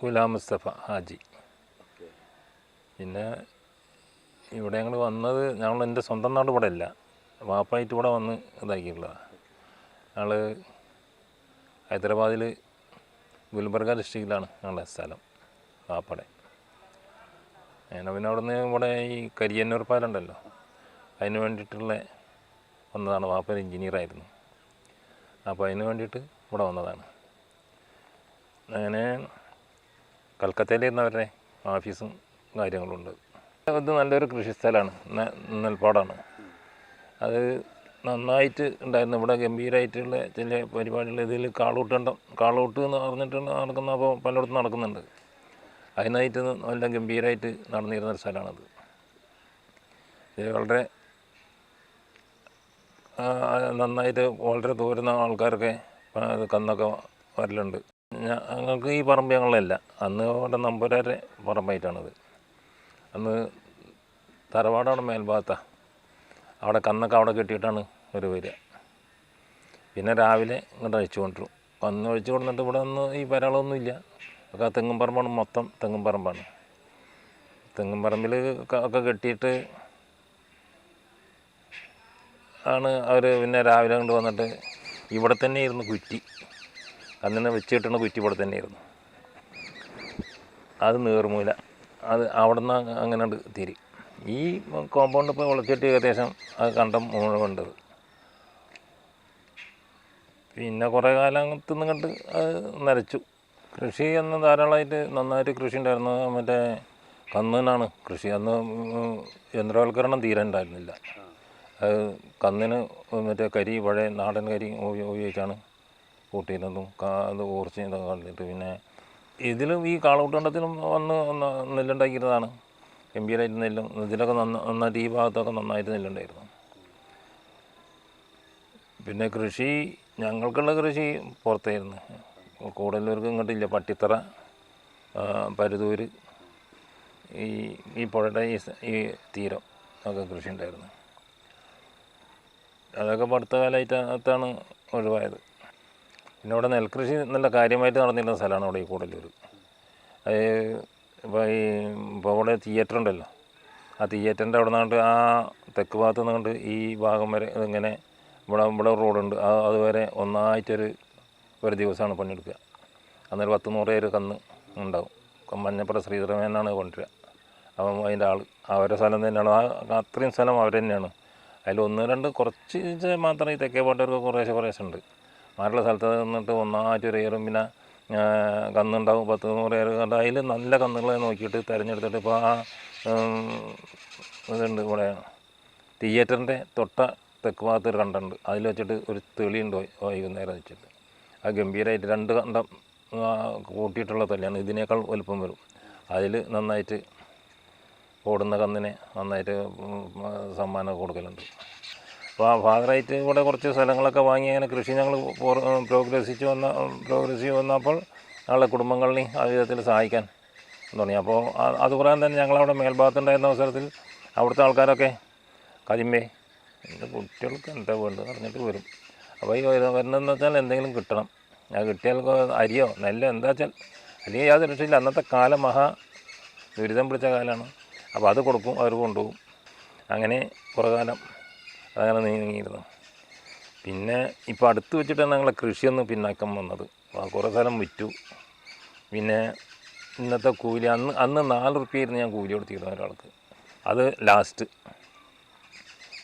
ഗുലാം മുസ്തഫ ഹാജി. പിന്നെ ഇവിടെ ഞങ്ങൾ വന്നത്, ഞങ്ങൾ എൻ്റെ സ്വന്തം നാട് ഇവിടെ ഇല്ല, വാപ്പായിട്ട് ഇവിടെ വന്ന് ഇതാക്കിയിട്ടുള്ളതാണ്. ഞങ്ങൾ ഹൈദരാബാദിൽ ഗുൽബർഗ ഡിസ്ട്രിക്റ്റിലാണ് ഞങ്ങളുടെ സ്ഥലം, വാപ്പടെ. അങ്ങനെ പിന്നെ അവിടെ നിന്ന് ഇവിടെ ഈ കരിയന്നൂർ പാലമുണ്ടല്ലോ, അതിന് വേണ്ടിയിട്ടുള്ള വന്നതാണ്. വാപ്പ ഒരു എഞ്ചിനീയറായിരുന്നു, അപ്പോൾ അതിന് വേണ്ടിയിട്ട് ഇവിടെ വന്നതാണ്. അങ്ങനെ കൽക്കത്തയിലിരുന്നവരുടെ ഓഫീസും കാര്യങ്ങളുണ്ട്. ഇത് നല്ലൊരു കൃഷി സ്ഥലമാണ്, നെൽപ്പാടാണ്. അത് നന്നായിട്ട് ഉണ്ടായിരുന്നു. ഇവിടെ ഗംഭീരമായിട്ടുള്ള ചില പരിപാടികൾ, ഇതിൽ കാളൂട്ട് എന്ന് പറഞ്ഞിട്ട് നടക്കുന്ന, അപ്പോൾ പലയിടത്തും നടക്കുന്നുണ്ട്. അതിനായിട്ട് നല്ല ഗംഭീരമായിട്ട് നടന്നിരുന്നൊരു സ്ഥലമാണത്. ഇത് വളരെ നന്നായിട്ട് വളരെ ദൂരുന്ന ആൾക്കാരൊക്കെ കന്നൊക്കെ വരലുണ്ട്. ഞങ്ങൾക്ക് ഈ പറമ്പ് ഞങ്ങളല്ല, അന്ന് അവിടെ നമ്പൂരാരുടെ പറമ്പായിട്ടാണത്. അന്ന് തറവാട് അവിടെ മേൽഭാഗത്താണ്. അവിടെ കന്നൊക്കെ അവിടെ കെട്ടിയിട്ടാണ് ഒരു വരിക. പിന്നെ രാവിലെ ഇങ്ങോട്ട് അഴിച്ചു കൊണ്ടുവരും. കന്ന് ഒഴിച്ചു കൊടുത്തിട്ട് ഇവിടെ ഒന്നും ഈ പരകളൊന്നുമില്ല, ഒക്കെ തെങ്ങും പറമ്പാണ്, മൊത്തം തെങ്ങും പറമ്പാണ്. തെങ്ങും പറമ്പിൽ ഒക്കെ കെട്ടിയിട്ട് ആണ് അവർ പിന്നെ രാവിലെ കൊണ്ട് വന്നിട്ട് ഇവിടെ തന്നെ ഇരുന്ന് കുറ്റി, അന്നിനെ വെച്ച് കിട്ടുന്ന കുറ്റി ഇവിടെ തന്നെ ആയിരുന്നു. അത് നീർമൂല, അത് അവിടെ നിന്ന് അങ്ങനെ തിരി. ഈ കോമ്പൗണ്ട് ഇപ്പോൾ വിളച്ചിട്ട് ഏകദേശം അത് കണ്ടം മുഴുവണ്ടത്. പിന്നെ കുറേ കാലത്ത് നിന്നിട്ട് അത് നരച്ചു. കൃഷി അന്ന് ധാരാളമായിട്ട് നന്നായിട്ട് കൃഷി ഉണ്ടായിരുന്നു. മറ്റേ കന്നിനാണ് കൃഷി. അന്ന് യന്ത്രവൽക്കരണം തീരെ ഉണ്ടായിരുന്നില്ല. അത് കന്നിന് മറ്റേ കരി, പഴയ നാടൻ കരി ഉപയോഗിച്ചാണ് കൂട്ടിയിരുന്നതും അത് ഊർച്ച ഇതൊക്കെ കണ്ടിട്ട്. പിന്നെ ഇതിലും ഈ കാളകൂട്ടണ്ടത്തിലും വന്ന് നെല്ലുണ്ടാക്കിയിരുന്നതാണ്. ഗംഭീരമായിട്ട് നെല്ലും ഇതിലൊക്കെ നന്നായിട്ട് ഈ ഭാഗത്തൊക്കെ നന്നായിട്ട് നെല്ലുണ്ടായിരുന്നു. പിന്നെ കൃഷി, ഞങ്ങൾക്കുള്ള കൃഷി പുറത്തായിരുന്നു. കൂടുതലവർക്ക് ഇങ്ങോട്ടില്ല. പട്ടിത്തറ, പരുതൂർ, ഈ പുഴയുടെ ഈ തീരം ഒക്കെ കൃഷി ഉണ്ടായിരുന്നു. അതൊക്കെ അടുത്ത കാലമായിട്ടാണ് ഒഴിവായത്. പിന്നെ ഇവിടെ നെൽകൃഷി നല്ല കാര്യമായിട്ട് നടന്നിരുന്ന സ്ഥലമാണ് ഇവിടെ ഈ കൂടല്ലൂർ. അത് ഇപ്പോൾ ഇവിടെ തിയേറ്റർ ഉണ്ടല്ലോ, ആ തിയേറ്ററിൻ്റെ അവിടെ നിന്നുകൊണ്ട് ആ തെക്ക് ഭാഗത്ത് നിന്നുകൊണ്ട് ഈ ഭാഗം വരെ ഇങ്ങനെ ഇവിടെ റോഡുണ്ട്, അതുവരെ ഒരു ദിവസമാണ് പണിയെടുക്കുക. അന്നൊരു 10-100 പേര് കന്ന് ഉണ്ടാവും. മഞ്ഞപ്പുറ ശ്രീധരമേനാണ് കൊണ്ടുവരിക. അപ്പം അതിൻ്റെ ആൾ അവരുടെ സ്ഥലം തന്നെയാണ്, അത്രയും സ്ഥലം അവർ തന്നെയാണ്. അതിൽ 1-2 കുറച്ച് മാത്രം ഈ തെക്കേ പാട്ടവർക്ക് കുറേശ്ശെ ഉണ്ട്. മറ്റുള്ള സ്ഥലത്ത് നിന്നിട്ട് ഒന്നായിട്ടൊരു ഏറും. പിന്നെ കന്നുണ്ടാവും 10-100 ഏറ് കണ്ട് അതിൽ നല്ല കന്നുകളെ നോക്കിയിട്ട് തിരഞ്ഞെടുത്തിട്ട് ഇപ്പോൾ ആ ഇതുണ്ട് ഇവിടെ തിയേറ്ററിൻ്റെ തൊട്ട തെക്ക് ഭാഗത്ത് ഒരു കണ്ടുണ്ട്, അതിൽ വെച്ചിട്ട് ഒരു തെളിയുണ്ട് വൈകുന്നേരം വെച്ചിട്ട്. അത് ഗംഭീരമായിട്ട് 2 കണ്ടം കൂട്ടിയിട്ടുള്ള തല്ലിയാണ്, ഇതിനേക്കാൾ വലുപ്പം വരും. അതിൽ നന്നായിട്ട് ഓടുന്ന കന്നിനെ നന്നായിട്ട് സമ്മാനം കൊടുക്കലുണ്ട്. അപ്പോൾ ആ ഫാദറായിട്ട് ഇവിടെ കുറച്ച് സ്ഥലങ്ങളൊക്കെ വാങ്ങി അങ്ങനെ കൃഷി ഞങ്ങൾ പ്രോഗ്രസീവ് വന്നപ്പോൾ ഞങ്ങളുടെ കുടുംബങ്ങളെയും ആ വിധത്തിൽ സഹായിക്കാൻ തുടങ്ങി. അപ്പോൾ അതുപ്രകാരം തന്നെ ഞങ്ങളവിടെ മേൽഭാഗത്തുണ്ടായിരുന്ന അവസരത്തിൽ അവിടുത്തെ ആൾക്കാരൊക്കെ കരിമ്പേ എൻ്റെ കുട്ടികൾക്ക് എന്താ വേണ്ടത് പറഞ്ഞിട്ട് വരും. അപ്പോൾ ഈ വരുന്നതെന്ന് വെച്ചാൽ എന്തെങ്കിലും കിട്ടണം. അത് കിട്ടിയാൽ അരിയോ നെല്ലോ എന്താ വെച്ചാൽ, അല്ലെങ്കിൽ യാതൊരു രക്ഷയില്ല. അന്നത്തെ കാലം ദുരിതം പിടിച്ച കാലമാണ്. അപ്പോൾ അത് കൊടുക്കും, അവർ കൊണ്ടുപോകും. അങ്ങനെ കുറേ കാലം അതങ്ങനെ നീങ്ങിയിരുന്നു. പിന്നെ ഇപ്പോൾ അടുത്ത് വെച്ചിട്ടാണ് ഞങ്ങളെ കൃഷിയൊന്ന് പിന്നാക്കം വന്നത്. കുറേ സ്ഥലം വിറ്റു. പിന്നെ ഇന്നത്തെ കൂലി, അന്ന് 4 റുപ്യായിരുന്നു ഞാൻ കൂലി കൊടുത്തിരുന്നു ഒരാൾക്ക്. അത് ലാസ്റ്റ്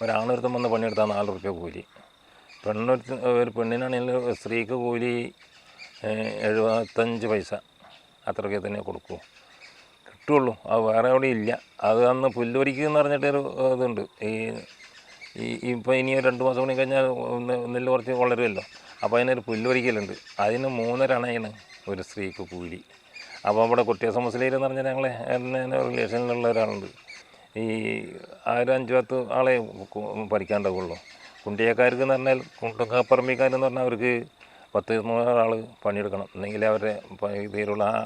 ഒരാണൊരുത്തം വന്ന് പണിയെടുത്താൽ 4 റുപ്യ കൂലി. ഒരു പെണ്ണിനാണെങ്കിൽ സ്ത്രീക്ക് കൂലി 75 പൈസ അത്രയൊക്കെ തന്നെ കൊടുക്കൂ കിട്ടുള്ളൂ. അത് വേറെ എവിടെ ഇല്ല. അത് അന്ന് പുല്ലൊരിക്കുക എന്ന് പറഞ്ഞിട്ടൊരു ഇതുണ്ട്. ഇപ്പോൾ ഇനി 2 മാസം കൂടി കഴിഞ്ഞാൽ നെല്ല് കുറച്ച് വളരുമല്ലോ, അപ്പോൾ അതിനൊരു പുല്ലൊരിക്കലുണ്ട്. അതിന് 3.5 അണയാണ് ഒരു സ്ത്രീക്ക് കൂലി. അപ്പോൾ അവിടെ കുട്ടിയാസം മുസ്ലിം എന്ന് പറഞ്ഞാൽ ഞങ്ങളെ റിലേഷനിലുള്ള ഒരാളുണ്ട്. ഒരു 5-10 ആളെ പഠിക്കാണ്ടാവുള്ളൂ. കുണ്ടിയക്കാർക്ക് എന്ന് പറഞ്ഞാൽ കുണ്ടക്കാപ്പറമ്പിക്കാരെന്ന് പറഞ്ഞാൽ അവർക്ക് 10-100 ആൾ പണിയെടുക്കണം, എന്നെങ്കിൽ അവരുടെ തീരുള്ള ആ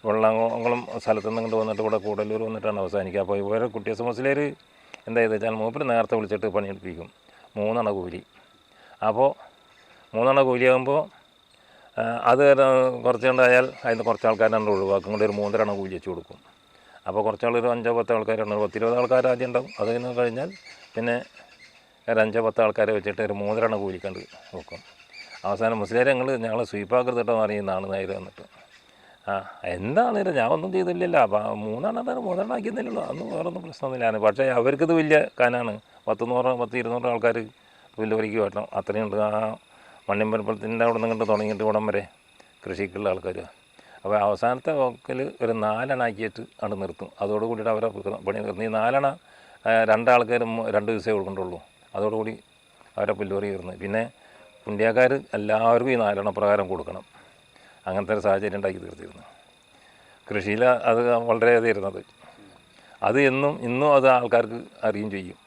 വെള്ളാങ്കുളം സ്ഥലത്ത് നിന്ന് കൊണ്ട് വന്നിട്ട് ഇവിടെ കൂടല്ലൂർ വന്നിട്ടാണ് അവസാനിക്കുക. അപ്പോൾ ഇവരെ കുട്ടിയാസം മുസ്ലിം എന്താ ചെയ്ത് വെച്ചാൽ മൂപ്പര് നേരത്തെ വിളിച്ചിട്ട് പണിയെടുപ്പിക്കും. 3 അണ കൂലി. അപ്പോൾ 3 അണ കൂലിയാകുമ്പോൾ അത് കുറച്ച് കണ്ടായാൽ അതിന് കുറച്ച് ആൾക്കാരാണ് ഒഴിവാക്കും കൂടി ഒരു 3.5 കൂലി വെച്ച് കൊടുക്കും. അപ്പോൾ കുറച്ചാൾ ഒരു 5-10 ആൾക്കാരുണ്ട്, 10-20 ആൾക്കാർ ആദ്യം ഉണ്ടാവും. അത് കഴിഞ്ഞാൽ പിന്നെ ഒരു 5-10 ആൾക്കാരെ വെച്ചിട്ട് ഒരു 3.5 കൂലിക്കണ്ട് വെക്കും. അവസാനം മുസ്ലിം ഞങ്ങൾ സ്വീപ്പാക്കൃതിട്ടോ അറിയുന്നതാണ് നേരെ വന്നിട്ട് എന്താണ് ഞാൻ ഒന്നും ചെയ്തില്ലല്ലോ, അപ്പം 3 ആക്കിയെന്നില്ലല്ലോ, അന്ന് വേറൊന്നും പ്രശ്നമൊന്നുമില്ലാണ്. പക്ഷേ അവർക്കിത് വലിയ കാനാണ്. 10-100-200 ആൾക്കാർ പുല്ലുപറിക്ക് വരണം, അത്രയും ഉണ്ട്. ആ മണ്ണിമ്പലത്തിൻ്റെ അവിടെ നിന്ന് തുടങ്ങിയിട്ട് ഇവിടം വരെ കൃഷിക്കുള്ള ആൾക്കാർ. അപ്പോൾ അവസാനത്തെ വക്കൽ ഒരു 4 ആക്കിയിട്ട് അവിടെ നിർത്തും. അതോടുകൂടിയിട്ട് അവരെ പണി നിർത്തും. ഈ 4 2 ആൾക്കാരും 2 ദിവസമേ കൊടുക്കണ്ടുള്ളൂ. അതോടുകൂടി അവരെ പുല്ലുപറി വരുന്നത്. പിന്നെ പുണ്യക്കാർ എല്ലാവർക്കും ഈ 4 പ്രകാരം കൊടുക്കണം. അങ്ങനത്തെ ഒരു സാഹചര്യം ഉണ്ടാക്കി തീർത്തിരുന്നു. കൃഷിയിൽ അത് വളരെ ഇരുന്നത് അത് ഇന്നും അത് ആൾക്കാർക്ക് അറിയും ചെയ്യും.